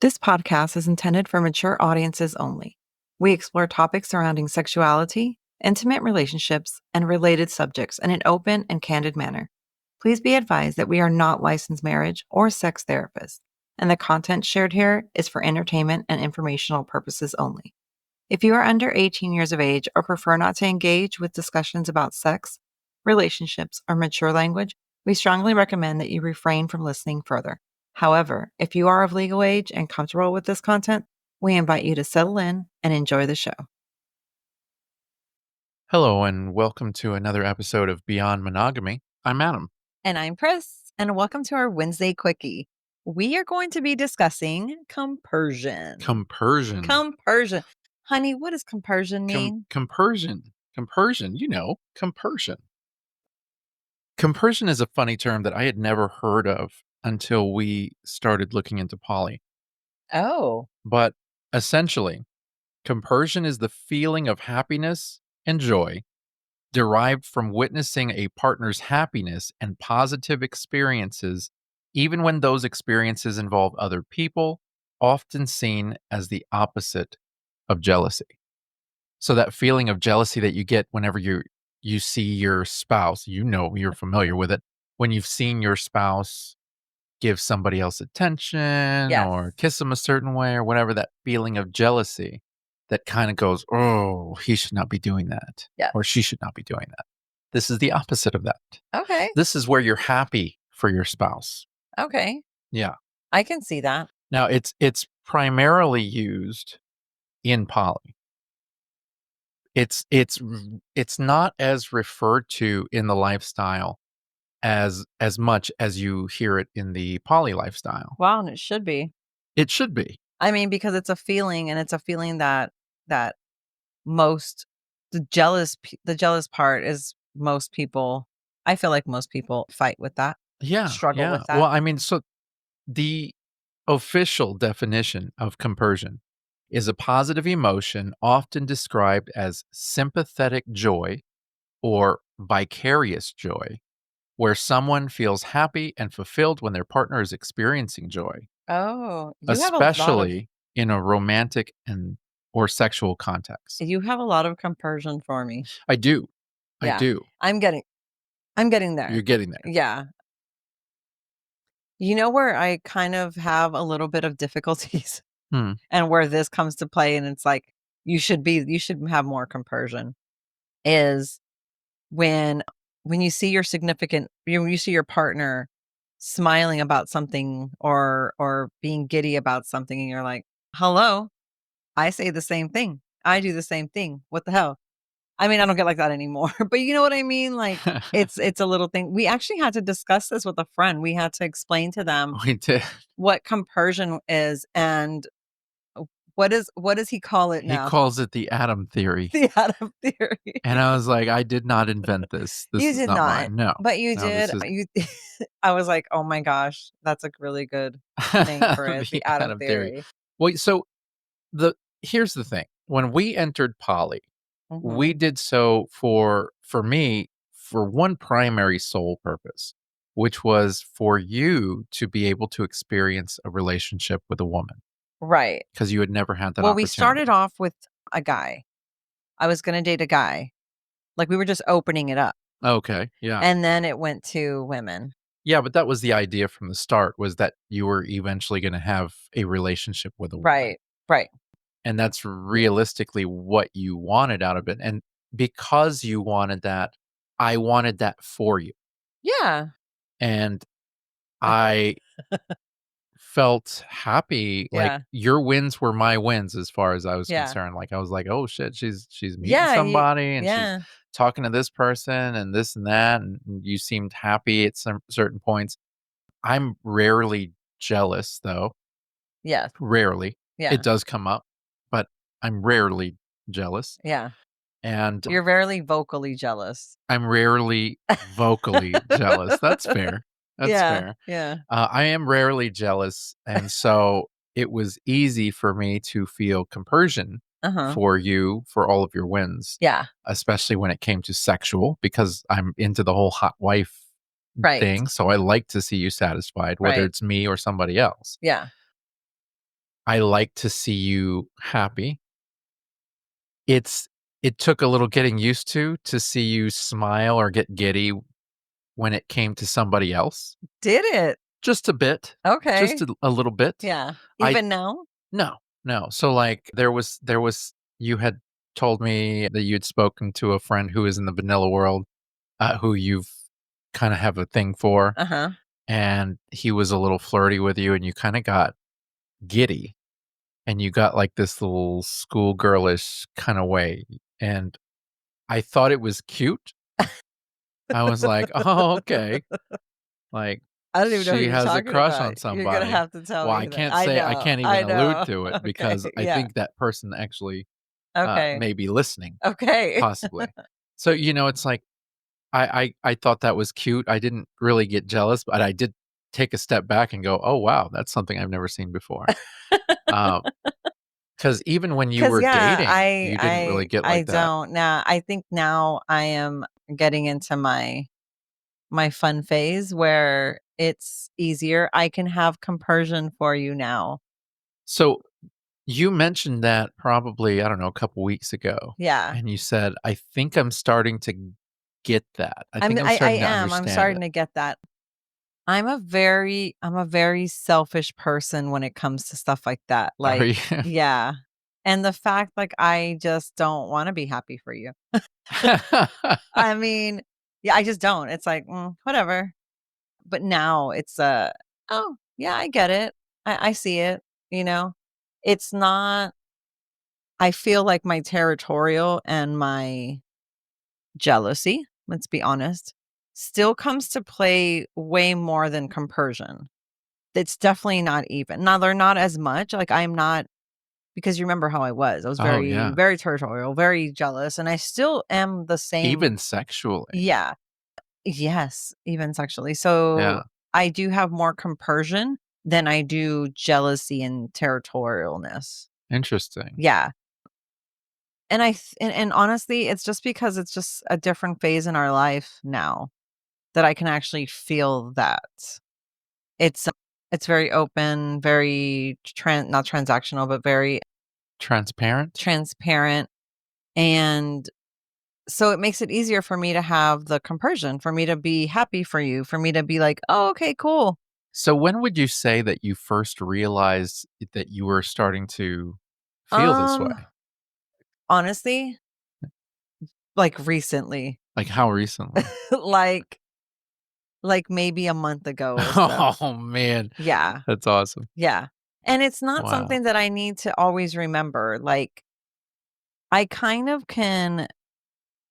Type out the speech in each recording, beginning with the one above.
This podcast is intended for mature audiences only. We explore topics surrounding sexuality, intimate relationships, and related subjects in an open and candid manner. Please be advised that we are not licensed marriage or sex therapists, and the content shared here is for entertainment and informational purposes only. If you are under 18 years of age or prefer not to engage with discussions about sex, relationships, or mature language, we strongly recommend that you refrain from listening further. However, if you are of legal age and comfortable with this content, we invite you to settle in and enjoy the show. Hello, and welcome to another episode of Beyond Monogamy. I'm Adam. And I'm Pris, and welcome to our Wednesday Quickie. We are going to be discussing compersion. Compersion. Honey, what does compersion mean? Compersion. Compersion. Compersion is a funny term that I had never heard of until we started looking into poly. Oh. But essentially, compersion is the feeling of happiness and joy derived from witnessing a partner's happiness and positive experiences, even when those experiences involve other people, often seen as the opposite of jealousy. So that feeling of jealousy that you get whenever you see your spouse, you're familiar with it, when you've seen your spouse give somebody else attention Yes. or kiss them a certain way or whatever, that feeling of jealousy that kind of goes, oh, he should not be doing that. Yes. Or she should not be doing that. This is the opposite of that. Okay. This is where you're happy for your spouse. Okay. Yeah. I can see that. Now it's primarily used in poly. It's not as referred to in the lifestyle as much as you hear it in the poly lifestyle. Wow, and it should be. It should be. I mean, because it's a feeling, and it's a feeling that most the jealous part is most people. I feel like most people fight with that. Yeah. Struggle with that. Well, I mean, so the official definition of compersion is a positive emotion often described as sympathetic joy or vicarious joy, where someone feels happy and fulfilled when their partner is experiencing joy, Oh, especially in a romantic or sexual context. you have a lot of compersion for me. I do. Yeah. I do. I'm getting there. You're getting there. Yeah. You know where I kind of have a little bit of difficulties and where this comes to play, and it's like you should have more compersion, is when you see your when you see your partner smiling about something or being giddy about something, and you're like, hello, I say the same thing. I do the same thing. What the hell? I mean, I don't get like that anymore, but you know what I mean? Like it's a little thing. We actually had to discuss this with a friend. We had to explain to them We did. what compersion is and what does he call it now? He calls it the Adam theory. The Adam theory. And I was like, I did not invent this. This You is did not not. mine. No. But you No, did. I was like, oh my gosh, that's a really good name for it. The Adam theory. Well, so here's the thing. When we entered poly, we did so for me, for one primary sole purpose, which was for you to be able to experience a relationship with a woman. Right. Because you had never had that Well, opportunity. we started off with a guy. I was going to date a guy. Like we were just opening it up. Okay. Yeah. And then it went to women. Yeah, but that was the idea from the start, was that you were eventually going to have a relationship with a woman. Right. Right. And that's realistically what you wanted out of it. And because you wanted that, I wanted that for you. Yeah. And I felt happy. Yeah. Like your wins were my wins as far as I was Yeah. concerned. Like I was like, oh shit, she's meeting Yeah, somebody and yeah. she's talking to this person and this and that. And you seemed happy at some certain points. I'm rarely jealous though. Yes. Rarely. Yeah. It does come up, but I'm rarely jealous. Yeah. And You're rarely vocally jealous. I'm rarely vocally jealous. That's fair. That's fair. Yeah. I am rarely jealous. And so it was easy for me to feel compersion for you for all of your wins. Yeah. Especially when it came to sexual, because I'm into the whole hot wife thing. So I like to see you satisfied, whether it's me or somebody else. Yeah. I like to see you happy. It's it took a little getting used to see you smile or get giddy when it came to somebody else. Did it? Just a bit. Just Okay. a little bit. Yeah. I Even now? No, no. So, like, there was you had told me that you'd spoken to a friend who is in the vanilla world, who you've kinda have a thing for, Uh-huh. and he was a little flirty with you, and you kinda got giddy, and you got, like, this little schoolgirlish kinda way, and I thought it was cute. I was like, "Oh, okay." Like, I don't even know who she you're has a talking crush about. on You're gonna somebody. have to tell Well, me that. I I know. can't even I allude know. to it because Okay. I Yeah. think that person actually, Okay. may be listening, Okay. possibly. So, it's like, I thought that was cute. I didn't really get jealous, but I did take a step back and go, "Oh, wow, that's something I've never seen before." Because even when you 'Cause were yeah, dating, you didn't really get I like that. don't now. I think now I am getting into my fun phase where it's easier. I can have compersion for you now. So, you mentioned that probably, I don't know, a couple weeks ago, Yeah. and you said, "I think I'm starting to get that. I think I'm I starting to am. I'm understand starting it." to get that. I'm a very selfish person when it comes to stuff like that. Are Like, you? yeah. And the fact like I just don't want to be happy for you. I mean, yeah, I just don't. It's like, whatever. But now it's oh, yeah, I get it. I see it, you know. It's not I feel like my territorial and my jealousy, let's be honest, still comes to play way more than compersion. It's definitely not even. Now they're not as much, like, I'm not because you remember how I was. I was Oh, very, yeah. very territorial, very jealous, and I still am the same. Even sexually. Yeah. Yes, even sexually. So, Yeah. I do have more compersion than I do jealousy and territorialness. Interesting. Yeah. And honestly, it's just because it's just a different phase in our life now that I can actually feel that. It's it's very open, very not transactional, but very Transparent? transparent, and so it makes it easier for me to have the compersion, for me to be happy for you, for me to be like, "Oh, okay, cool." So when would you say that you first realized that you were starting to feel this Um, way? honestly, like recently, Like, how recently? like maybe a month ago or so. Oh, man. Yeah, That's awesome. yeah. And it's not Wow. something that I need to always remember. Like, I kind of can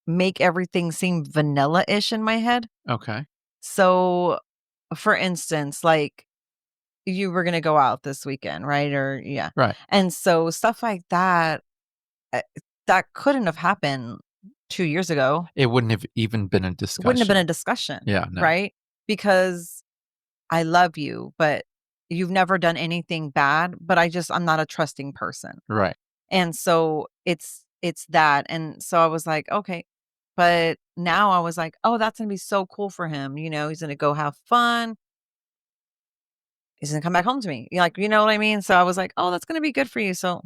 make everything seem vanilla-ish in my head. Okay. So, for instance, like, you were gonna go out this weekend, right? Or yeah. Right. And so stuff like that, uh, that couldn't have happened 2 years ago. It wouldn't have even been a It wouldn't have been a discussion. discussion, Yeah, no. right? Because I love you, but you've never done anything bad, but I'm not a trusting person. Right. And so it's that. And so I was like, okay. But now I was like, oh, that's gonna be so cool for him. He's gonna go have fun. He's gonna come back home to me. Like, you know what I mean? So I was like, oh, that's gonna be good for you. So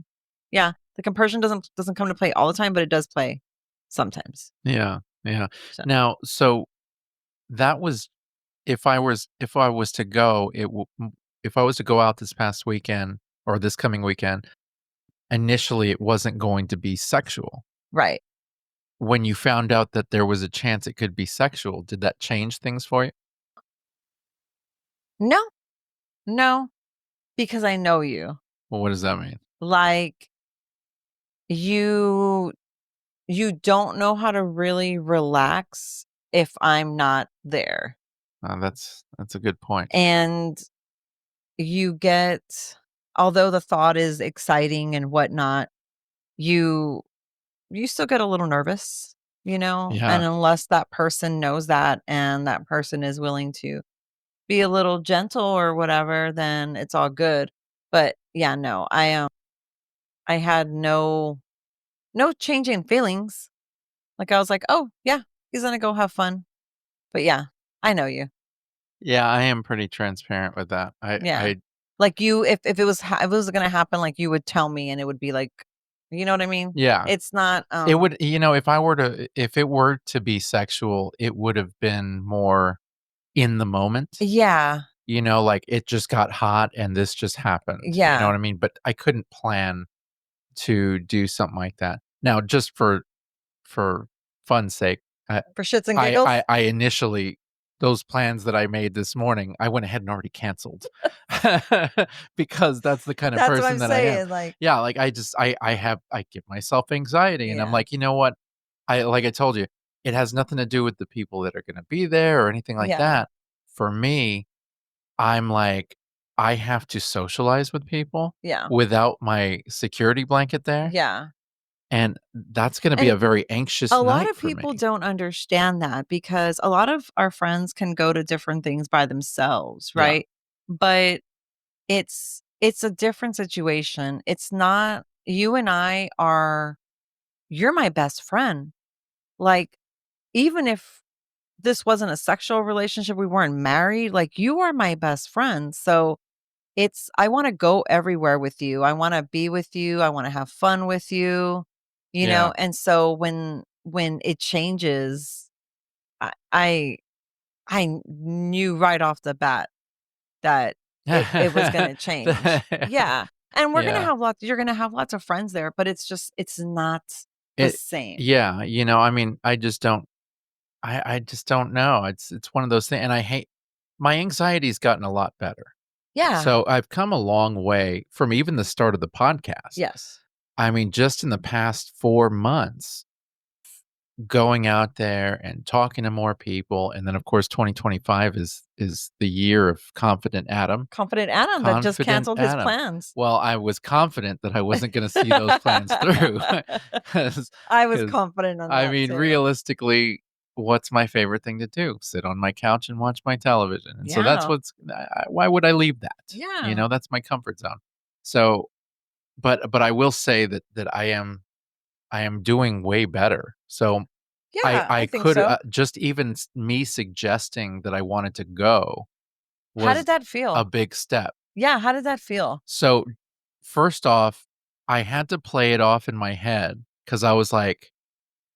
yeah, the compersion doesn't come to play all the time, but it does play sometimes. Yeah, yeah. So Now, so that was if I was to go, if I was to go out this past weekend or this coming weekend, initially it wasn't going to be sexual. right. When you found out that there was a chance it could be sexual, did that change things for you? No, no, because I know you. Well, what does that mean? Like you you don't know how to really relax if I'm not there. That's a good point. And you get although the thought is exciting and whatnot, you you still get a little nervous, and Yeah, unless that person knows that and that person is willing to be a little gentle or whatever, then it's all good. But yeah, no, I had no change in feelings. Like I was like, oh yeah, he's gonna go have fun. But yeah, I know you. yeah. I am pretty transparent with that. Yeah. Like if it was if it was gonna happen, like you would tell me, and it would be like, you know what I mean? Yeah. It's not. It would, if it were to be sexual, it would have been more in the moment. Yeah, Like it just got hot and this just happened. You know yeah. what I mean? But I couldn't plan to do something like that. Now, just for fun's sake, I For shits and giggles. I initially, those plans that I made this morning, I went ahead and already canceled because that's the kind of That's what I'm person that I am. saying. Like, Yeah, like I give myself anxiety, and I'm yeah, like, you know what? Like I told you, it has nothing to do with the people that are going to be there or anything like yeah, that. For me, I'm like, I have to socialize with people yeah, without my security blanket there, yeah. and that's going to be And a very anxious a lot night of for people me. don't understand that because a lot of our friends can go to different things by themselves, Yeah. right? But it's a different situation. It's not you and I are you're my best friend. Like, even if this wasn't a sexual relationship, we weren't married, like, you are my best friend. So, it's I wanna go everywhere with you. I wanna be with you. I wanna have fun with you, Yeah. and so when it changes, I I I knew right off the bat that it was gonna change. Yeah, and we're gonna Yeah. have lots you're gonna have lots of friends there, but it's just it's not the It same. yeah, I mean, I just don't know. It's one of those things, and I hate my anxiety's gotten a lot better. Yeah. So, I've come a long way from even the start of the podcast. Yes. I mean, just in the past 4 months, going out there and talking to more people, and then, of course, 2025 is the year of Confident Adam. Confident Adam that just Confident canceled his Adam. plans. Well, I was confident that I wasn't gonna see those plans through, because I was confident on I that mean, too. realistically, what's my favorite thing to do? Sit on my couch and watch my television, and so that's Yeah. what's why would I leave that? Yeah. That's my comfort zone. So, but I will say that I am doing way better. So, Yeah, I I think could, so. just even me suggesting that I wanted to go How did was that a feel? big step. Yeah, how did that feel? So, first off, I had to play it off in my head because I was like,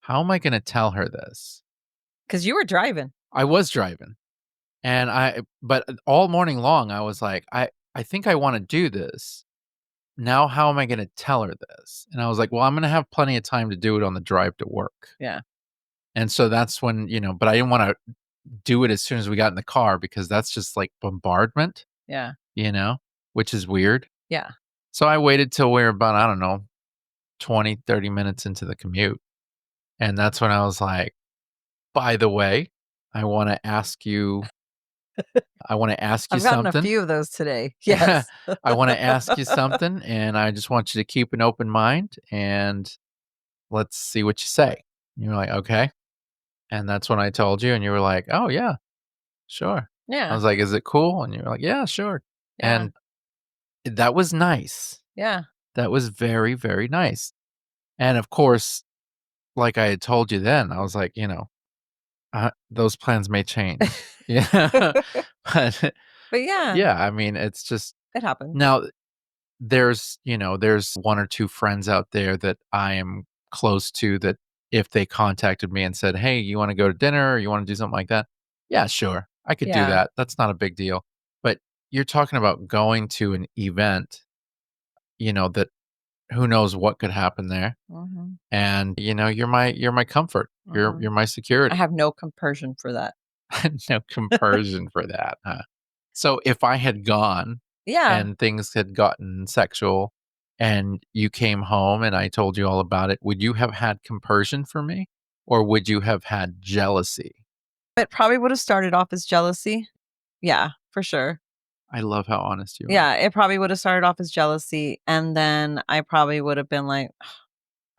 "How am I gonna tell her this?" Because you were driving. I was driving, and but all morning long, I was like, I think I wanna do this. Now how am I gonna tell her this?" And I was like, "Well, I'm gonna have plenty of time to do it on the drive to work." Yeah. And so that's when, but I didn't wanna do it as soon as we got in the car because that's just like bombardment, Yeah. you know, which is weird. Yeah. So I waited till we were about, I don't know, 20, 30 minutes into the commute. And that's when I was like, by the way, I want to ask you, I want to ask you I've gotten a something. few of those today. I Yes. want to ask you something. And I just want you to keep an open mind and let's see what you say. And you were like, okay. And that's when I told you, and you were like, oh, yeah, sure. I Yeah. was like, is it cool? And you were like, yeah, sure. Yeah. And that was nice. Yeah. That was very, very nice. And of course, like I had told you then, I was like, those plans may change. Yeah. But But yeah, yeah, I mean, it's just it happens. now there's 1 or 2 friends out there that I am close to that if they contacted me and said, "Hey, you wanna go to dinner or you wanna do something like that?" Yeah, sure. I could do Yeah. that. That's not a big deal. But you're talking about going to an event, that who knows what could happen there. Mhm. And, you're my comfort. You're Mhm. my I security. have no compersion for that. No compersion for that, huh? So if I had gone Yeah. and things had gotten sexual and you came home and I told you all about it, would you have had compersion for me? Or would you have had jealousy? It probably would have started off as jealousy. Yeah, for sure. I love how honest you are. Yeah, it probably would have started off as jealousy, and then I probably would have been like,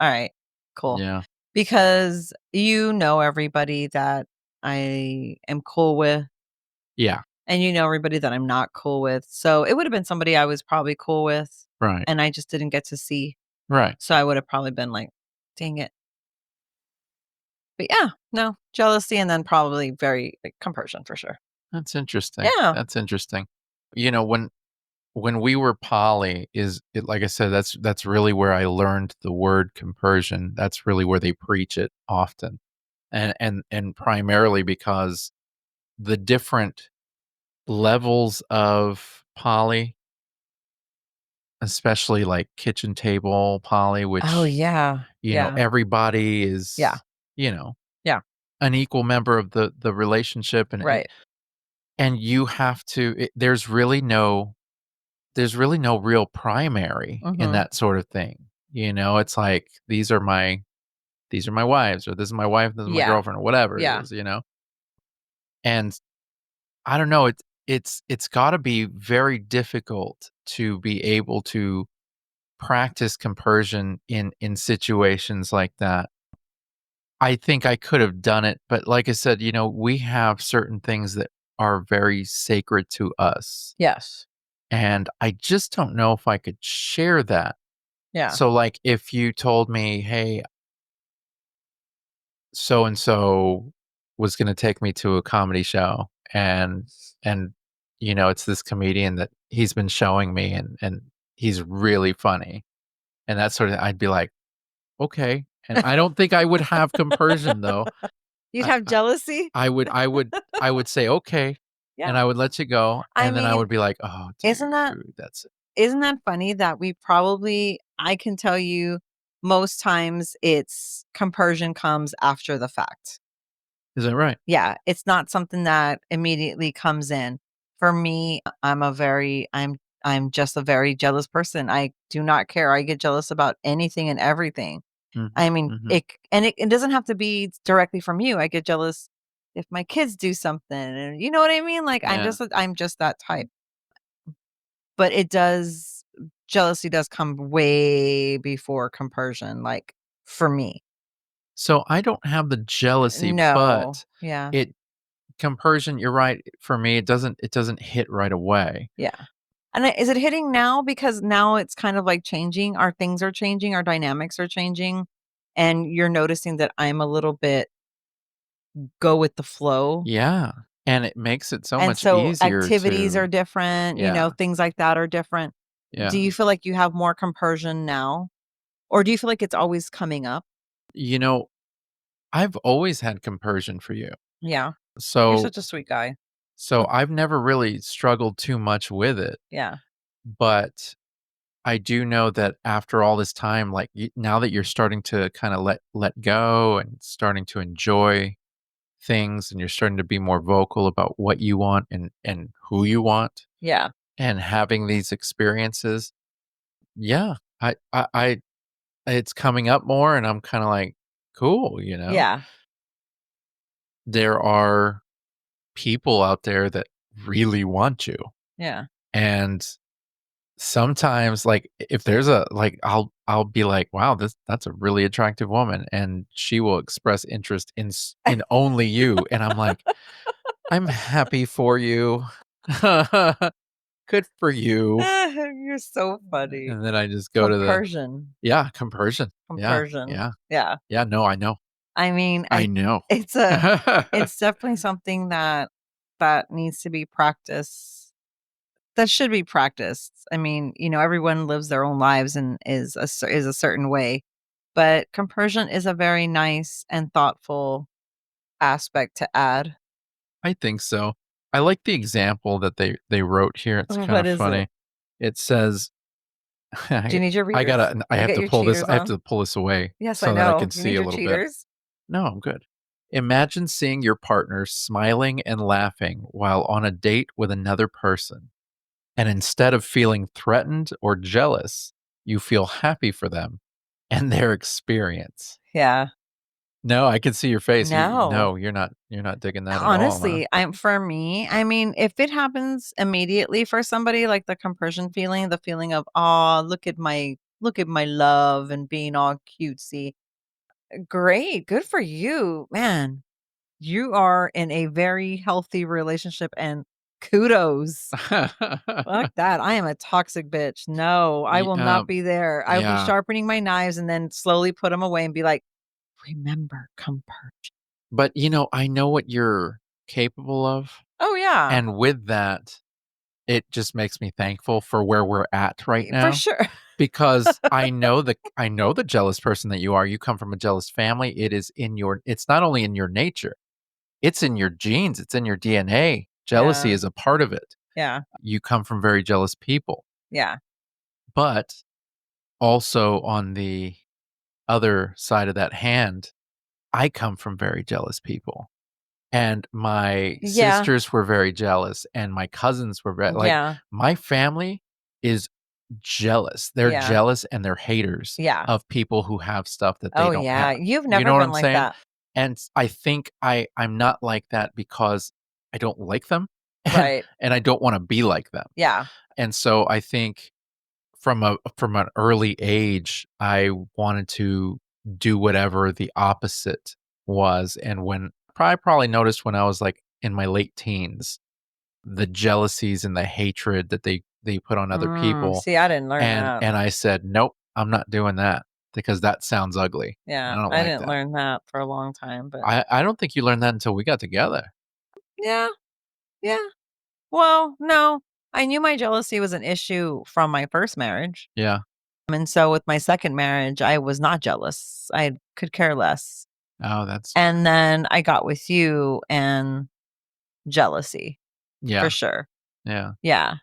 "Alright, cool." Yeah. Because you know everybody that I am cool with, Yeah. and you know everybody that I'm not cool with, so it would have been somebody I was probably cool with, Right. and I just didn't get to see, Right. so I would have probably been like, "Dang it." But yeah, no, jealousy and then probably very, like, compersion for sure. That's interesting. Yeah. That's interesting. You know, when when we were poly, like I said, that's really where I learned the word compersion. That's really where they preach it often. And primarily because the different levels of poly, especially like kitchen table poly, Oh, which, yeah. Yeah. everybody Yeah. is, you know, Yeah. an equal member of the relationship, Right. and you have to there's really no real primary in Mhm. that sort of thing. It's like these are my wives, or this is my wife, this is my Yeah. girlfriend, or whatever it Yeah. is. And I don't know, it's got to be very difficult to be able to practice compersion in situations like that. I think I could have done it, but like I said, we have certain things that are very sacred to us. Yes. And I just don't know if I could share that. Yeah. So, like, if you told me, "Hey, so and so was gonna take me to a comedy show, and it's this comedian that he's been showing me, and he's really funny," and that sort of, I'd be like, "Okay." And I don't think I would have compersion, though. You'd I have I jealousy? I would say, "Okay," and Yeah. I would let you go, I and then I mean, would be like, "Oh, isn't that dude, that's it." isn't that funny that I can tell you most times it's compersion comes after the fact. Is that right? Yeah, it's not something that immediately comes in. For me, I'm just a very jealous person. I do not care. I get jealous about anything and everything. Mhm, I mean, mhm. it doesn't have to be directly from you. I get jealous if my kids do something, and you know what I mean? Like, Yeah. I'm just that type. But it does jealousy does come way before compersion, like, for me. So I don't have the jealousy, No. but Yeah. it compersion, you're right. For me, it doesn't hit right away. Yeah. And is it hitting now? Because now it's kind of like changing. Our things are changing, our dynamics are changing, and you're noticing that I'm a little bit go with the flow. Yeah, and it makes it so And much so easier activities to are different, yeah, things like that are different. Do yeah. you feel like you have more compersion now? Or do you feel like it's always coming up? You know, I've always had compersion for you. Yeah. You're So such a sweet guy. so I've never really struggled too much with it, Yeah. but I do know that after all this time, like, now that you're starting to kinda let go and starting to enjoy things, and you're starting to be more vocal about what you want and who you want, Yeah. and having these experiences, yeah, I it's coming up more, and I'm kinda like, "Cool." Yeah. There are people out there that really want you, Yeah. and sometimes, like, if there's a like, I'll be like, "Wow, that's a really attractive woman," and she will express interest in only you, and I'm like, "I'm happy for you. Good for you." You're so funny. And then I just go to the Compersion. yeah, compersion. Yeah, Compersion. yeah, Yeah. yeah, no, I know. I mean, I know. it's a it's definitely something that needs to be practiced. That should be practiced. I mean, everyone lives their own lives and is a certain way, but compersion is a very nice and thoughtful aspect to add. I think so. I like the example that they wrote here, it's kinda What is it? funny. It says Do you need your readers? I You have get to your pull this cheaters I have on? to pull this away Yes, I so that I know. can You see need a your little bit. cheaters? No, I'm good. Imagine seeing your partner smiling and laughing while on a date with another person, and instead of feeling threatened or jealous, you feel happy for them and their experience. Yeah. No, I can see your face. No. No, you're not digging that at all, huh? Honestly, for me, I mean, if it happens immediately for somebody, like the compersion feeling, the feeling of, "Oh, look at my love and being all cutesy." Great, good for you. Man, you are in a very healthy relationship and kudos. Fuck that. I am a toxic bitch. No, I will Yeah, not be there. I'll be yeah, sharpening my knives and then slowly put them away and be like, "Remember compersion." but, I know what you're capable of, Oh, yeah. and with that, it just makes me thankful for where we're at right For now, sure. because I know the jealous person that you are. You come from a jealous family. It's not only in your nature, it's in your genes, it's in your DNA. Jealousy Yeah. is a part of it. Yeah. You come from very jealous people. Yeah. But also on the other side of that hand, I come from very jealous people. And my Yeah. sisters were very jealous, and my cousins were Yeah. my family is jealous. They're Yeah. jealous and they're haters Yeah. of people who have stuff that they Oh, don't yeah. have. You've You never know what been I'm like saying? that. And I think I'm not like that because I don't like them and Right. I don't want to be like them. Yeah. And so I think from an early age, I wanted to do whatever the opposite was. And when I probably noticed when I was like in my late teens, the jealousies and the hatred that they put on other people. See, I didn't learn And that. and I said, nope, I'm not doing that because that sounds ugly. Yeah. I don't I like didn't that. learn that for a long time, but I don't think you learned that until we got together. yeah. Yeah. Well, no. I knew my jealousy was an issue from my first marriage. Yeah. And so with my second marriage, I was not jealous. I could care less. Oh, that's And then I got with you and jealousy for yeah. sure. Yeah. Yeah.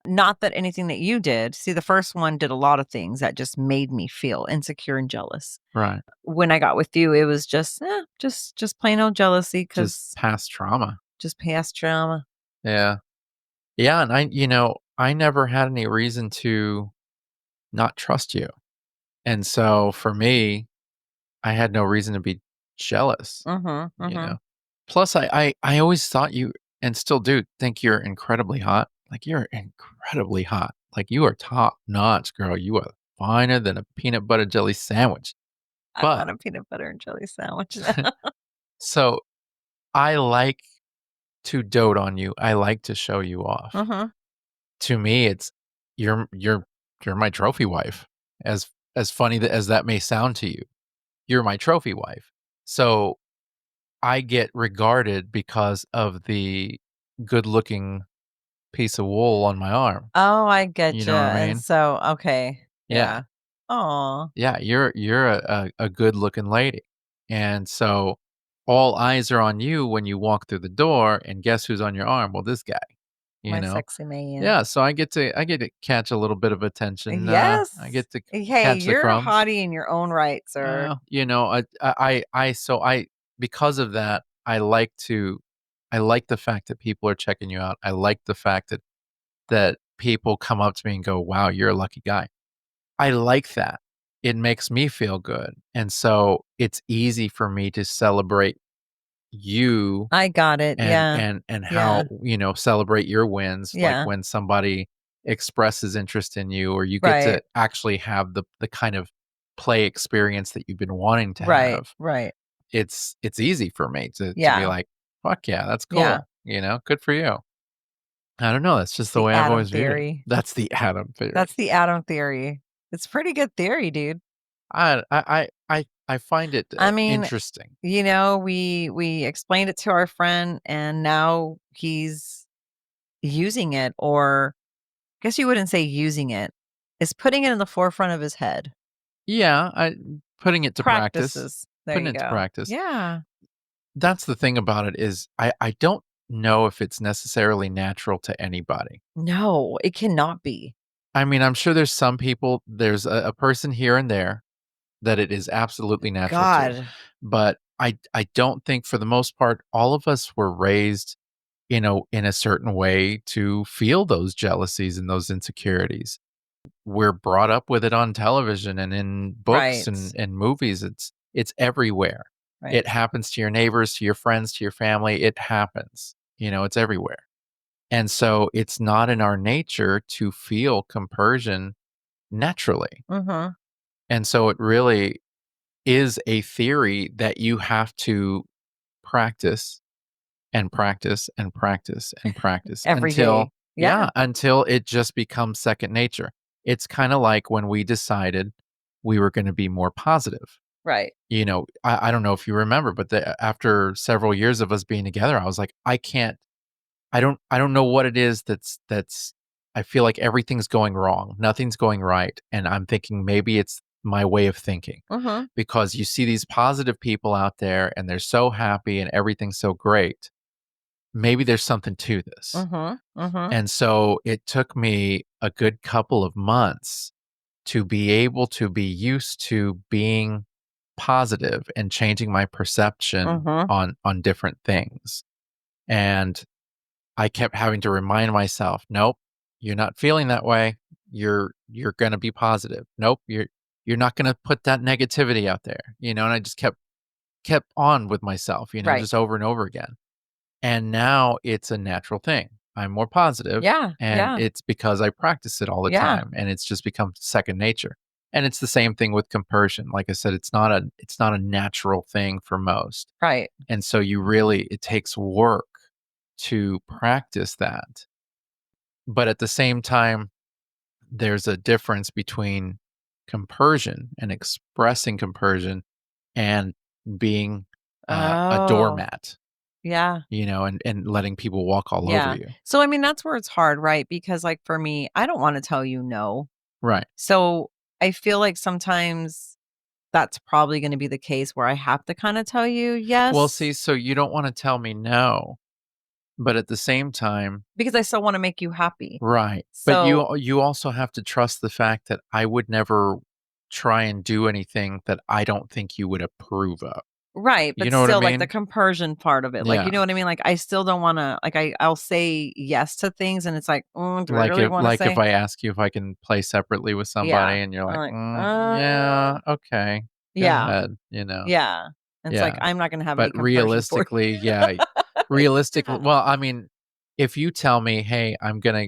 Not that anything that you did. See, the first one did a lot of things that just made me feel insecure and jealous. Right. When I got with you, it was just plain old jealousy Just because past trauma. just past trauma. Yeah. Yeah, and I never had any reason to not trust you. And so for me, I had no reason to be jealous, Mhm, you know. mhm. Plus I always thought you and still do think you're incredibly hot. Like you're incredibly hot. Like you are top notch, girl. You are finer than a peanut butter jelly sandwich. I But want a peanut butter and jelly sandwich now. so I like to dote on you. I like to show you off. Mhm. To me, it's you're you're you're my trophy wife. As funny as that may sound to you, you're my trophy wife. So I get regarded because of the good-looking piece of wool on my arm. Oh, I You get you. know what I And mean? so okay. Yeah. Yeah. Aw. Yeah, you're a good-looking lady. And so all eyes are on you when you walk through the door, and guess who's on your arm? Well, this guy, you My know? sexy man. Yeah, so I get to catch a little bit of attention, I Yes. get to Hey, catch the you're a crumbs. hottie in your own right, sir. Well, I because of that, I like the fact that people are checking you out. I like the fact that people come up to me and go, "Wow, you're a lucky guy." I like that. It makes me feel good, and so it's easy for me to celebrate you I got it. Yeah. and how, Yeah. celebrate your wins, like Yeah. when somebody expresses interest in you or you get to Right. actually have the kind of play experience that you've been wanting to Right. have. Right. It's easy for me to be Yeah. like, "Fuck yeah, that's Yeah. cool," Good for you. I don't know, that's just the The way I've Adam always viewed it. theory. That's the Adam That's theory. the Adam theory. It's pretty good theory, dude. I find it, I mean, interesting. we explained it to our friend and now he's using it, or I guess you wouldn't say using it, is putting it in the forefront of his head. Yeah, I putting it to practice. Practices. There Putting you it to go. practice. Yeah. That's the thing about it is I don't know if it's necessarily natural to anybody. No, it cannot be. I mean, I'm sure there's a person here and there that it is absolutely natural to, God. but I don't think for the most part all of us were raised in a certain way to feel those jealousies and those insecurities. We're brought up with it on television and in books Right. and movies. It's everywhere. Right. It happens to your neighbors, to your friends, to your family. It happens. It's everywhere. And so it's not in our nature to feel compersion naturally. Mhm. And so it really is a theory that you have to practice and practice and practice and practice Every until day. yeah, Yeah. until it just becomes second nature. It's kind of like when we decided we were going to be more positive. Right. I don't know if you remember, but after several years of us being together, I was like, I can't. I don't know what it is that's I feel like everything's going wrong. Nothing's going right, and I'm thinking maybe it's my way of thinking. Mhm. Because you see these positive people out there and they're so happy and everything's so great. Maybe there's something to this. Mhm. Mhm. And so it took me a good couple of months to be able to be used to being positive and changing my perception Mhm. on different things. And I kept having to remind myself, "Nope, you're not feeling that way. You're gonna be positive. Nope, you're not gonna put that negativity out there." And I just kept on with myself, Right. just over and over again. And now it's a natural thing. I'm more positive, Yeah. and Yeah. it's because I practice it all the Yeah. time, and it's just become second nature. And it's the same thing with compersion. Like I said, it's not a natural thing for most. Right. And so it takes work to practice that. But at the same time, there's a difference between compersion and expressing compersion and being a Oh. doormat, Yeah. and letting people walk all over Yeah. you. So, I mean, that's where it's hard, right? Because, like, for me, I don't wanna tell you no. Right. So, I feel like sometimes that's probably gonna be the case where I have to kinda tell you Well, yes, see, so you don't want to tell me no, but at the same time, because I still wanna make you happy. right. But So you also have to trust the fact that I would never try and do anything that I don't think you would approve of. right, You but know what I still, like, the mean? compersion part of it, like, you Yeah. know what I mean? Like, I still don't wanna like, I'll say yes to things, and it's like, do I Like really if wanna like if say?" I ask you if I can play separately with Yeah. somebody and you're I'm like, like, yeah, okay, go yeah, ahead. yeah. And it's like, Yeah. I'm not gonna have any But compersion for realistically, you. yeah, realistically, well, I mean, if you tell me, "Hey, I'm gonna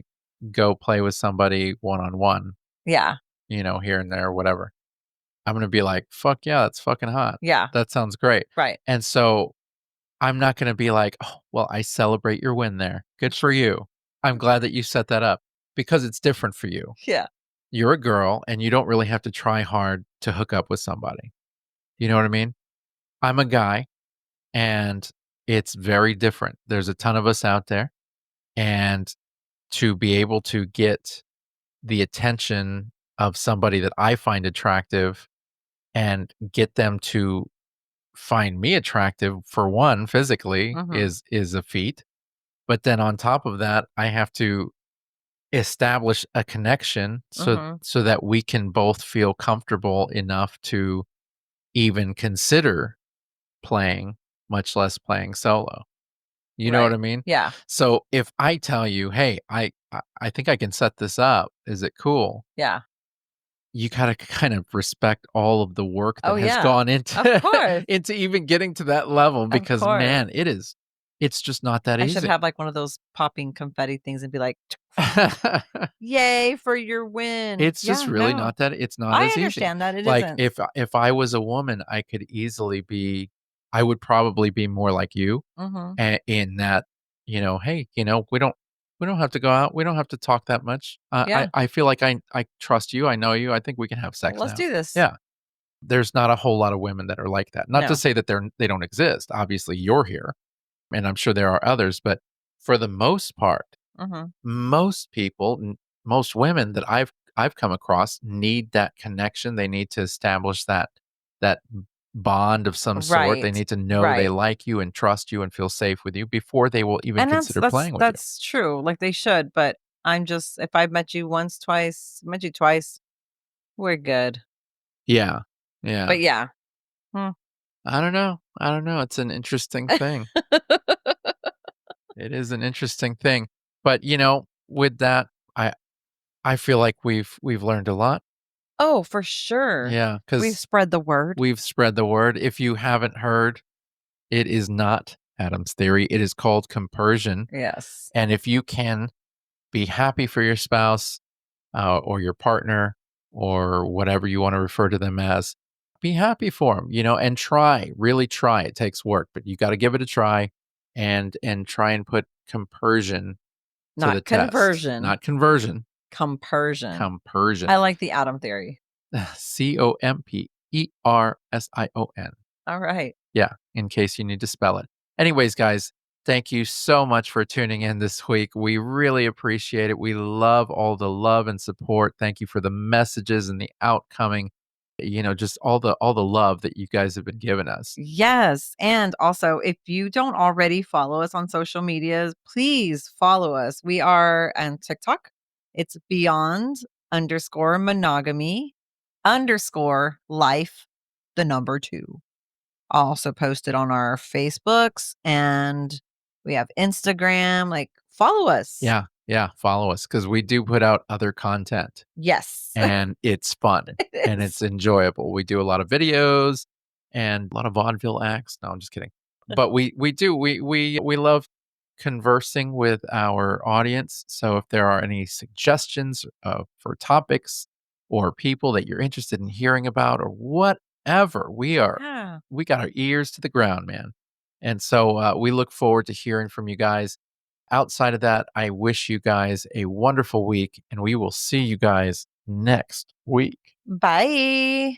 go play with somebody one on one," Yeah, here and there, whatever, I'm gonna be like, "Fuck yeah, that's fucking hot. yeah, That sounds great." right. And so I'm not gonna be like, "Oh, well, I celebrate your win there. Good for you. I'm glad that you set that up," because it's different for you. Yeah, You're a girl, and you don't really have to try hard to hook up with somebody. You know what I mean? I'm a guy, and it's very different. There's a ton of us out there, and to be able to get the attention of somebody that I find attractive and get them to find me attractive, for one, physically, mhm, is a feat. But then on top of that, I have to establish a connection so mhm, so that we can both feel comfortable enough to even consider playing, much less playing solo. You know what right. I mean? Yeah, So if I tell you, "Hey, I think I can set this up. Is it cool?" yeah. You gotta kind of respect all of the work Oh, that has yeah. gone Of into course, into even getting to that level of because, course. man, it's just not that I should easy. have, like, one of those popping confetti things and be like, "Yay for your win." It's just Yeah, really no. not that it's not I as easy. understand that it Like, isn't. if I was a woman, I would probably be more like you. Mhm. In that, hey, we don't have to go out. We don't have to talk that much. Yeah. I feel like I trust you. I know you. I think we can have sex Let's now. do this. Yeah. There's not a whole lot of women that are like that. Not to No. say that they don't exist. Obviously, you're here, and I'm sure there are others, but for the most part, Mhm. most people, most women that I've come across need that connection. They need to establish that bond of some sort. They Right. need to know they Right. like you and trust you and feel safe with you before they will even And that's consider that's playing with you. that's true, like, they should, but I'm just if I've met you once, twice, met you twice, we're good. Yeah. Yeah. But yeah. Hmm. I don't know. I don't know. It's an interesting thing. It is an interesting thing. But with that, I I feel like we've learned a lot. Oh, for sure. Yeah, We've because spread the word. we've spread the word. If you haven't heard, it is not Adam's theory. It is called compersion. Yes. And if you can be happy for your spouse, or your partner, or whatever you want to refer to them as, be happy for them, and try, really try. It takes work, but you got to give it a try, and try and put compersion to the Not test, conversion, not conversion, compersion. compersion. I like the Adam theory. Compersion. Alright. Yeah, in case you need to spell it. Anyways, guys, Thank you so much for tuning in this week. We really appreciate it. We love all the love and support. Thank you for the messages and the outcoming, just all the love that you guys have been giving us. Yes. And also, if you don't already follow us on social medias, please follow us. We are on TikTok. It's Beyond underscore monogamy underscore life, the number two. I'll also post it on our Facebooks and we have Instagram. Like, follow us. Yeah, yeah, follow us because we do put out other content. Yes, And it's fun, it and is. it's enjoyable. We do a lot of videos and a lot of vaudeville acts. No, I'm just kidding. But we do we love conversing with our audience. So if there are any suggestions, for topics or people that you're interested in hearing about or whatever, Yeah. we got our ears to the ground, man. And so, we look forward to hearing from you guys. Outside of that, I wish you guys a wonderful week, and we will see you guys next week. Bye.